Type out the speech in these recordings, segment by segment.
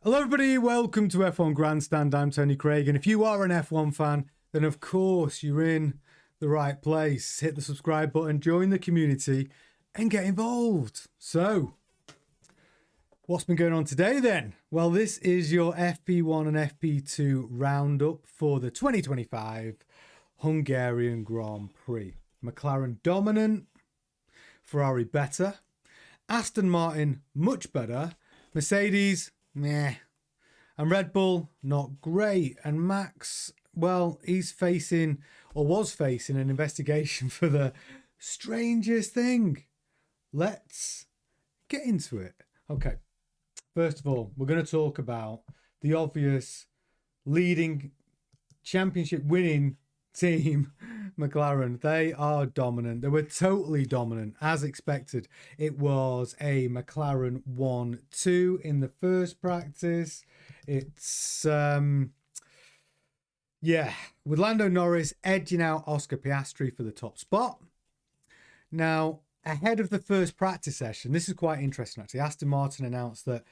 Hello everybody, welcome to F1 Grandstand. I'm Tony Craig, and if you are an F1 fan, then of course you're in the right place. Hit the subscribe button, join the community, and get involved. So, what's been going on today then? Well, this is your FP1 and FP2 roundup for the 2025 Hungarian Grand Prix. McLaren dominant, Ferrari better, Aston Martin much better, Mercedes meh, and Red Bull not great, and Max, well, he's facing or was facing an investigation for the strangest thing. Let's get into it. Okay, first of all, we're going to talk about the obvious leading championship winning team, McLaren. They are dominant. They were totally dominant as expected. It was a McLaren 1-2 in the first practice. It's with Lando Norris edging out Oscar Piastri for the top spot. Now, ahead of the first practice session, this is quite interesting actually. Aston Martin announced that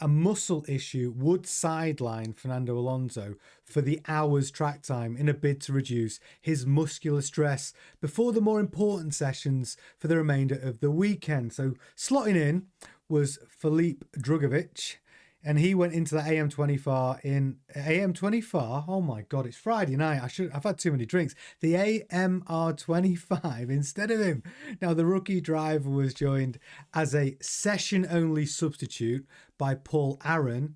a muscle issue would sideline Fernando Alonso for the hour's track time in a bid to reduce his muscular stress before the more important sessions for the remainder of the weekend. So slotting in was Filipe Drugovich, and he went into the AM24. Oh my God, it's Friday night. I've had too many drinks. The AMR25 instead of him. Now, the rookie driver was joined as a session-only substitute by Paul Aron,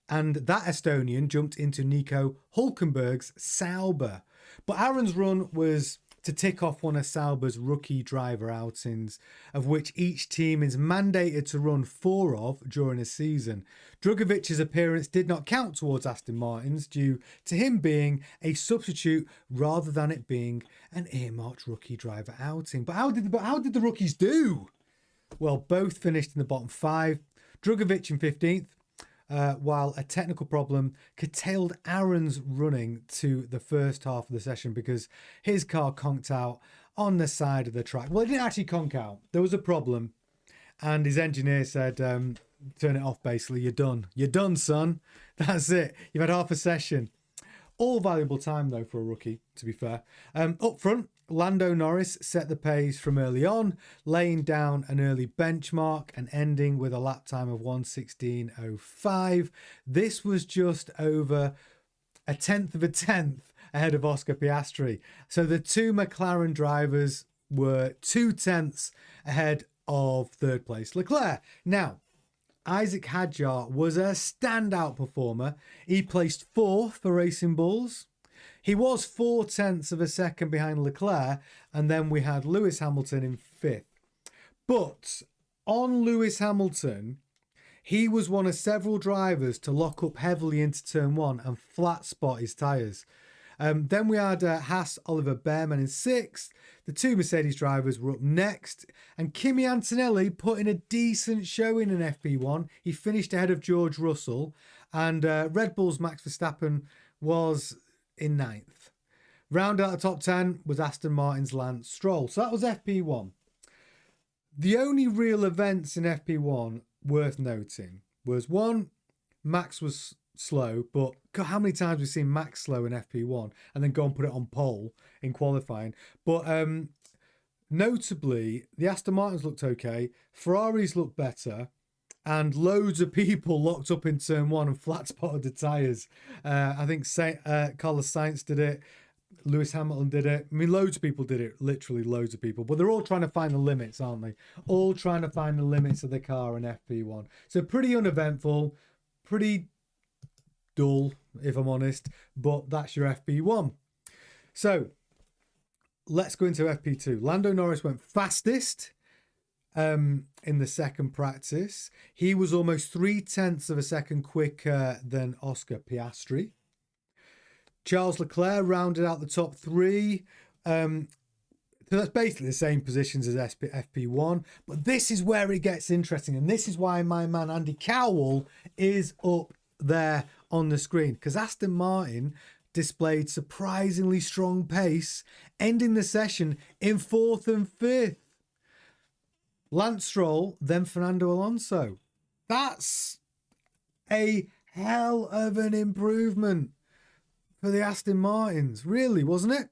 and that Estonian jumped into Nico Hülkenberg's Sauber. But Aron's run was to tick off one of Sauber's rookie driver outings, of which each team is mandated to run 4 of during a season. Drugovich's appearance did not count towards Aston Martin's due to him being a substitute rather than it being an earmarked rookie driver outing. But how did the rookies do? Well, both finished in the bottom 5. Drugovich in 15th, while a technical problem curtailed Aron's running to the first half of the session because his car conked out on the side of the track. Well, it didn't actually conk out. There was a problem, and his engineer said, turn it off, basically. You're done. You're done, son. That's it. You've had half a session. All valuable time, though, for a rookie, to be fair. Up front, Lando Norris set the pace from early on, laying down an early benchmark and ending with a lap time of 1:16.05. This was just over a tenth of a tenth ahead of Oscar Piastri. So the two McLaren drivers were 0.2 ahead of third place Leclerc. Now, Isaac Hadjar was a standout performer. He placed 4th for Racing Bulls. He was 0.4 of a second behind Leclerc, and then we had Lewis Hamilton in 5th. But on Lewis Hamilton, he was one of several drivers to lock up heavily into turn 1 and flat spot his tyres. Then we had Haas Oliver Bearman in 6th. The two Mercedes drivers were up next, and Kimi Antonelli put in a decent showing in FP1. He finished ahead of George Russell, and Red Bull's Max Verstappen was in 9th. Round out the top 10 was Aston Martin's Lance Stroll. So that was FP1. The only real events in FP1 worth noting was 1, Max was slow, but God, how many times we've seen Max slow in FP1 and then go and put it on pole in qualifying. But notably, the Aston Martins looked okay, Ferraris looked better, and loads of people locked up in turn 1 and flat spotted the tyres. I think Carlos Sainz did it. Lewis Hamilton did it. I mean, loads of people did it. Literally loads of people. But they're all trying to find the limits, aren't they? All trying to find the limits of the car in FP1. So pretty uneventful. Pretty dull, if I'm honest. But that's your FP1. So let's go into FP2. Lando Norris went fastest in the second practice. He was almost 0.3 of a second quicker than Oscar Piastri. Charles Leclerc rounded out the top 3. So that's basically the same positions as FP1. But this is where it gets interesting. And this is why my man Andy Cowell is up there on the screen. Because Aston Martin displayed surprisingly strong pace, ending the session in 4th and 5th. Lance Stroll, then Fernando Alonso. That's a hell of an improvement for the Aston Martins, really, wasn't it?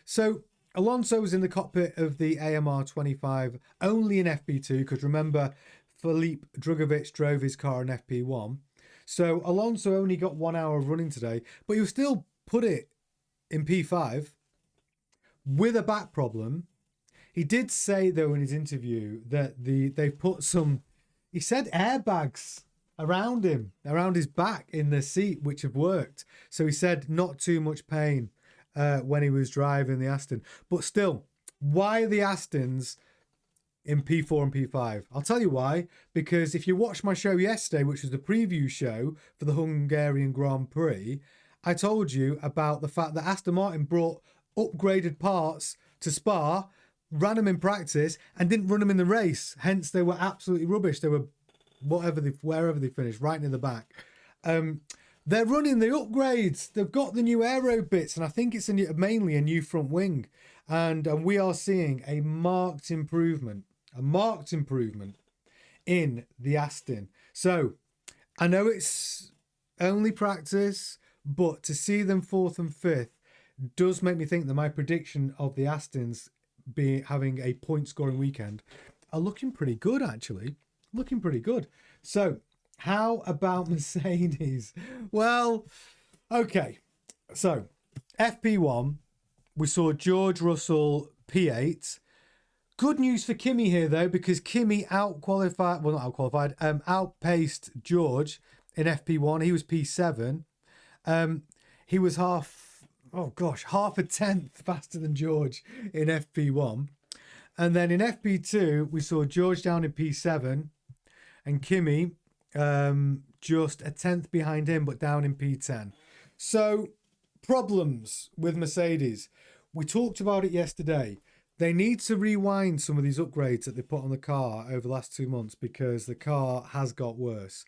So Alonso was in the cockpit of the AMR 25 only in FP2, because remember, Felipe Drugovich drove his car in FP1. So Alonso only got 1 hour of running today, but he still put it in P5 with a back problem. He did say, though, in his interview that they've put some, he said, airbags around him, around his back in the seat, which have worked. So he said not too much pain when he was driving the Aston. But still, why are the Astons in P4 and P5? I'll tell you why. Because if you watched my show yesterday, which was the preview show for the Hungarian Grand Prix, I told you about the fact that Aston Martin brought upgraded parts to Spa, ran them in practice, and didn't run them in the race. Hence, they were absolutely rubbish. They were wherever they finished, right near the back. They're running the upgrades. They've got the new aero bits, and I think it's mainly a new front wing. And we are seeing a marked improvement in the Aston. So I know it's only practice, but to see them 4th and 5th does make me think that my prediction of the Astons having a point scoring weekend are looking pretty good, actually. Looking pretty good. So how about Mercedes? Well, okay. So FP1, we saw George Russell P8. Good news for Kimi here, though, because Kimi outpaced George in FP1. He was P7. He was half a tenth faster than George in FP1. And then in FP2, we saw George down in P7 and Kimi just a tenth behind him, but down in P10. So problems with Mercedes. We talked about it yesterday. They need to rewind some of these upgrades that they put on the car over the last 2 months, because the car has got worse.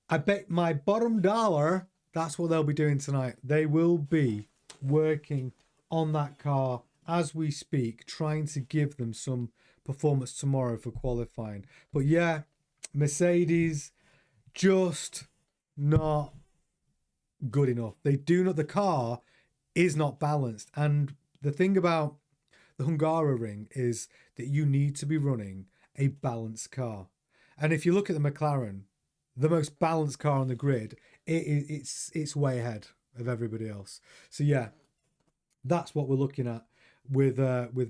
I bet my bottom dollar that's what they'll be doing tonight. They will be working on that car as we speak, trying to give them some performance tomorrow for qualifying. But yeah, Mercedes just not good enough. The car is not balanced. And the thing about the Hungaroring is that you need to be running a balanced car. And if you look at the McLaren, the most balanced car on the grid, it's way ahead of everybody else. So yeah, that's what we're looking at with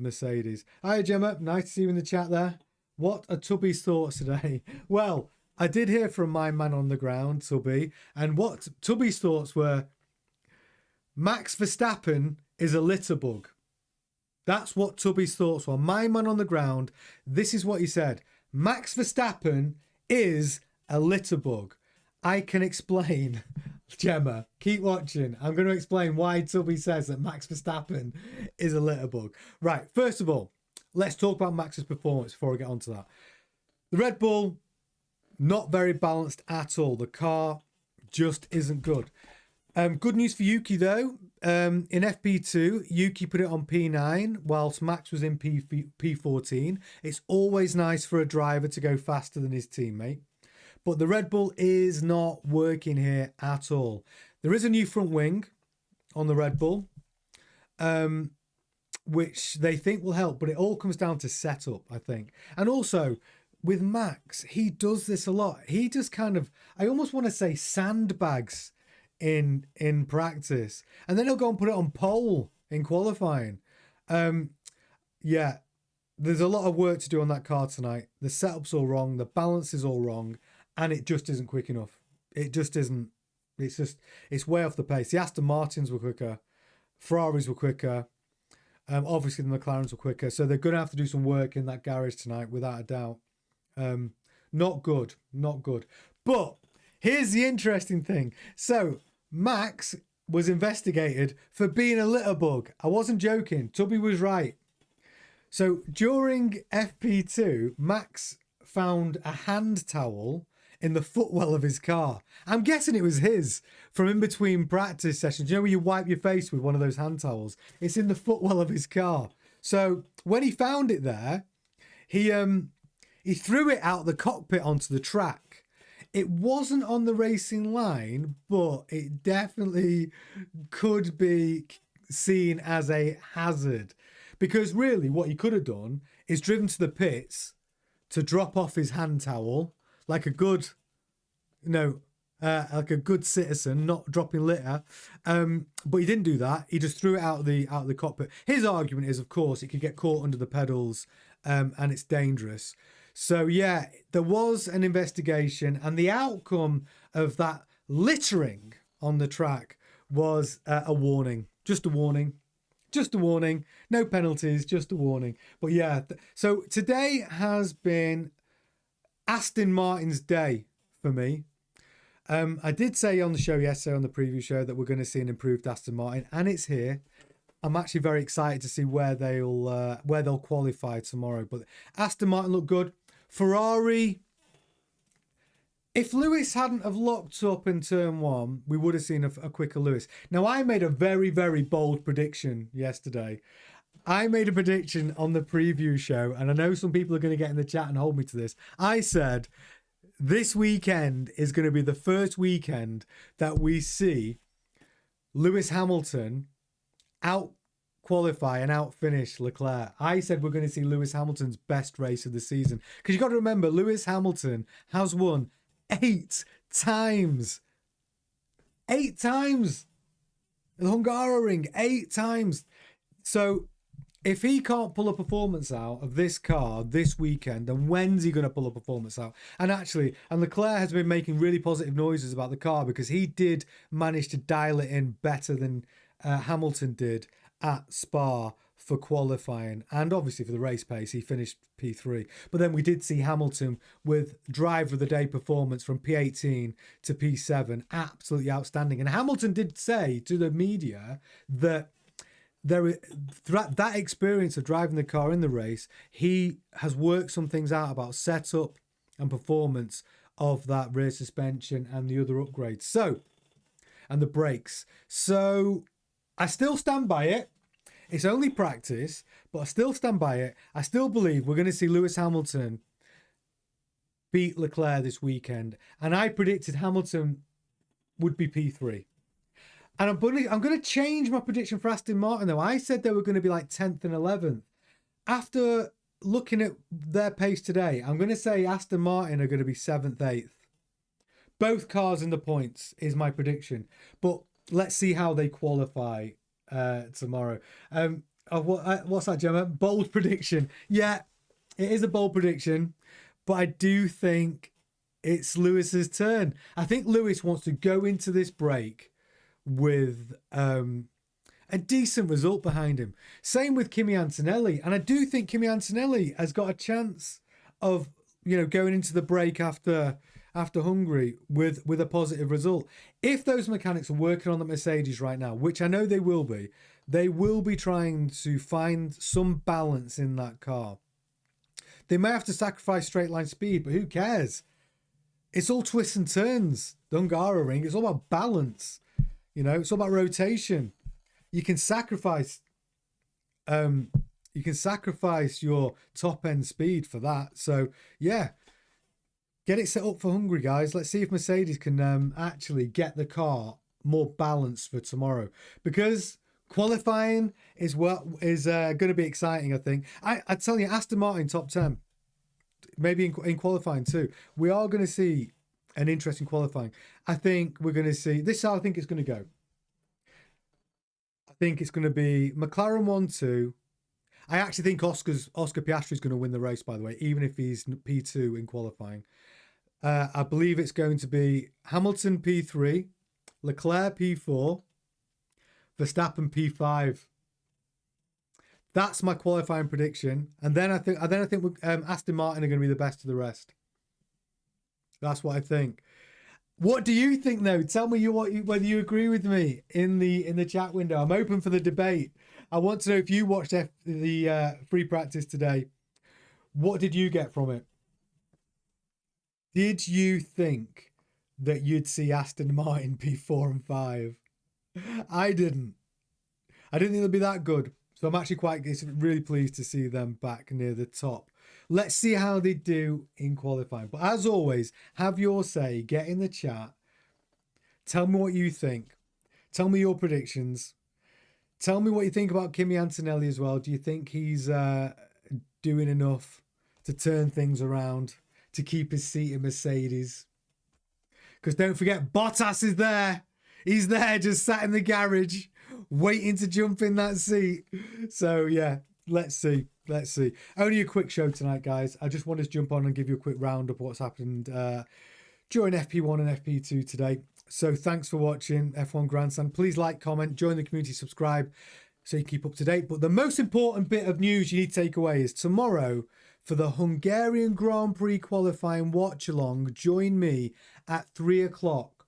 Mercedes. Hi Gemma, nice to see you in the chat there. What are Tubby's thoughts today? Well, I did hear from my man on the ground, Tubby, and what Tubby's thoughts were: Max Verstappen is a litter bug. That's what Tubby's thoughts were. My man on the ground, this is what he said: Max Verstappen is a litter bug. I can explain, Gemma, keep watching. I'm going to explain why Tubby says that Max Verstappen is a litter bug. Right, first of all, let's talk about Max's performance before we get onto that. The Red Bull, not very balanced at all. The car just isn't good. Good news for Yuki, though. In FP2, Yuki put it on P9, whilst Max was in P14. It's always nice for a driver to go faster than his teammate. But the Red Bull is not working here at all. There is a new front wing on the Red Bull, which they think will help, but it all comes down to setup, I think. And also, with Max, he does this a lot. He just kind of, I almost want to say sandbags in practice. And then he'll go and put it on pole in qualifying. Yeah, there's a lot of work to do on that car tonight. The setup's all wrong. The balance is all wrong. And it just isn't quick enough. It just isn't. It's way off the pace. The Aston Martins were quicker. Ferraris were quicker. Obviously, the McLarens were quicker. So they're going to have to do some work in that garage tonight, without a doubt. Not good. Not good. But here's the interesting thing. So Max was investigated for being a litter bug. I wasn't joking. Tubby was right. So during FP2, Max found a hand towel in the footwell of his car. I'm guessing it was his from in between practice sessions. You know where you wipe your face with one of those hand towels? It's in the footwell of his car. So when he found it there, he threw it out the cockpit onto the track It wasn't on the racing line, but it definitely could be seen as a hazard. Because really, what he could have done is driven to the pits to drop off his hand towel like a good, like a good citizen, not dropping litter. But he didn't do that. He just threw it out of the cockpit. His argument is, of course, it could get caught under the pedals, and it's dangerous. So yeah, there was an investigation, and the outcome of that littering on the track was a warning. Just a warning. Just a warning. No penalties, just a warning. But yeah, so today has been Aston Martin's day for me. I did say on the show yesterday, on the preview show, that we're going to see an improved Aston Martin, and it's here. I'm actually very excited to see where they'll qualify tomorrow. But Aston Martin look good. Ferrari, if Lewis hadn't have locked up in turn one, we would have seen a quicker Lewis. Now, I made a very, very bold prediction yesterday. I made a prediction on the preview show, and I know some people are going to get in the chat and hold me to this. I said this weekend is going to be the first weekend that we see Lewis Hamilton out qualify and out finish Leclerc. I said we're going to see Lewis Hamilton's best race of the season, because you've got to remember, Lewis Hamilton has won 8 times. 8 times. The Hungaroring, 8 times. So if he can't pull a performance out of this car this weekend, then when's he going to pull a performance out? And Leclerc has been making really positive noises about the car, because he did manage to dial it in better than Hamilton did at Spa for qualifying, and obviously for the race pace he finished P3. But then we did see Hamilton with driver of the day performance from P18 to P7, absolutely outstanding. And Hamilton did say to the media that that experience of driving the car in the race, he has worked some things out about setup and performance of that rear suspension and the other upgrades, and the brakes. So I still stand by it. It's only practice, but I still stand by it. I still believe we're going to see Lewis Hamilton beat Leclerc this weekend. And I predicted Hamilton would be P3. And I'm going to change my prediction for Aston Martin, though. I said they were going to be like 10th and 11th. After looking at their pace today, I'm going to say Aston Martin are going to be 7th, 8th. Both cars in the points is my prediction. But let's see how they qualify tomorrow. What's that, Gemma? Bold prediction. Yeah, it is a bold prediction, but I do think it's Lewis's turn. I think Lewis wants to go into this break with a decent result behind him. Same with Kimi Antonelli, and I do think Kimi Antonelli has got a chance of going into the break after Hungary with a positive result. If those mechanics are working on the Mercedes right now, which I know they will be trying to find some balance in that car. They may have to sacrifice straight line speed, but who cares? It's all twists and turns. The Hungaroring, it's all about balance. It's all about rotation. You can sacrifice your top end speed for that. So yeah, get it set up for Hungary, guys. Let's see if Mercedes can actually get the car more balanced for tomorrow, because qualifying is going to be exciting. I think I tell you, Aston Martin top 10, maybe in qualifying too. We are going to see an interesting qualifying. I think we're going to see this. Is how I think it's going to go. I think it's going to be McLaren 1-2. I actually think Oscar Piastri is going to win the race, by the way, even if he's P2 in qualifying. I believe it's going to be Hamilton P3, Leclerc P4, Verstappen P5. That's my qualifying prediction, and then I think Aston Martin are going to be the best of the rest. That's what I think. What do you think, though? Tell me whether you agree with me in the chat window. I'm open for the debate. I want to know if you watched the free practice today. What did you get from it? Did you think that you'd see Aston Martin P4 and 5? I didn't. I didn't think they'd be that good. So I'm actually really pleased to see them back near the top. Let's see how they do in qualifying. But as always, have your say, get in the chat. Tell me what you think. Tell me your predictions. Tell me what you think about Kimi Antonelli as well. Do you think he's doing enough to turn things around, to keep his seat in Mercedes? Because don't forget, Bottas is there. He's there, just sat in the garage, waiting to jump in that seat. So, yeah, let's see. Let's see. Only a quick show tonight, guys. I just wanted to jump on and give you a quick roundup of what's happened during FP1 and FP2 today. So thanks for watching F1 Grandstand. Please like, comment, join the community, subscribe so you keep up to date. But the most important bit of news you need to take away is tomorrow for the Hungarian Grand Prix qualifying watch along. Join me at 3 o'clock.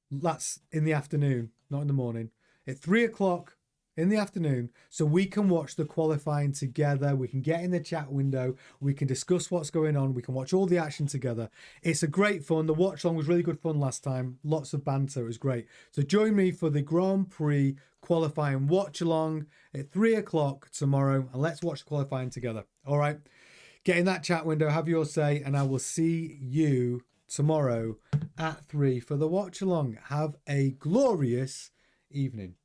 That's in the afternoon, not in the morning. At 3 o'clock in the afternoon, so we can watch the qualifying together. We can get in the chat window. We can discuss what's going on. We can watch all the action together. It's a great fun. The watch along was really good fun last time. Lots of banter. It was great. So join me for the Grand Prix qualifying watch along at 3 o'clock tomorrow, and let's watch the qualifying together. All right. Get in that chat window. Have your say, and I will see you tomorrow at 3 for the watch along. Have a glorious evening.